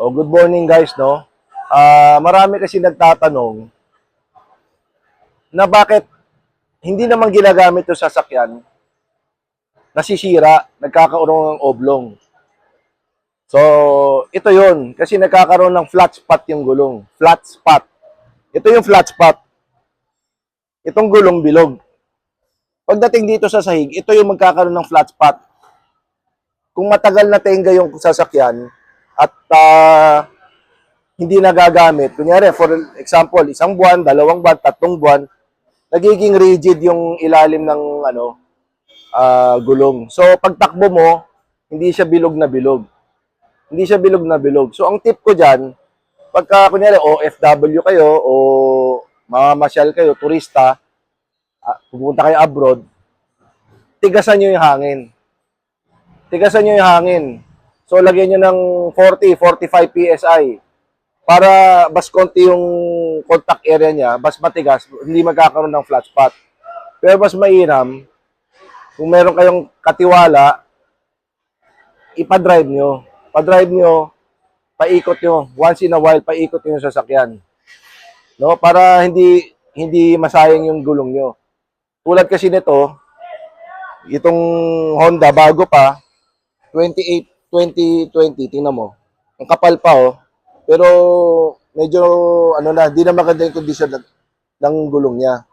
So, good morning guys, no? Marami kasi nagtatanong na bakit hindi naman ginagamit yung sasakyan, nasisira, nagkakaroon ng oblong. So, ito yun. Kasi nagkakaroon ng flat spot yung gulong. Flat spot. Ito yung flat spot. Itong gulong bilog. Pagdating dito sa sahig, ito yung magkakaroon ng flat spot. Kung matagal na tenga yung sasakyan at hindi nagagamit, kunyari, for example, 1 buwan, 2 buwan, 3 buwan, nagiging rigid yung ilalim ng gulong. So, pagtakbo mo, hindi siya bilog na bilog. Hindi siya bilog na bilog. So, ang tip ko dyan, pagka, kunyari, OFW kayo o mamamasyal kayo, turista, pupunta kayo abroad, tigasan nyo yung hangin. Tigasan nyo yung hangin. So, lagyan nyo ng 40-45 PSI para mas konti yung contact area niya, mas matigas, hindi magkakaroon ng flat spot. Pero mas mainam, kung meron kayong katiwala, ipa-drive nyo. Pa-drive nyo, paikot nyo. Once in a while, paikot nyo yung sasakyan. No? Para hindi masayang yung gulong nyo. Tulad kasi nito, itong Honda, bago pa, 2020, tingnan mo. Ang kapal pa, oh. Pero, medyo, di na maganda yung condition ng gulong niya.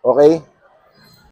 Okay?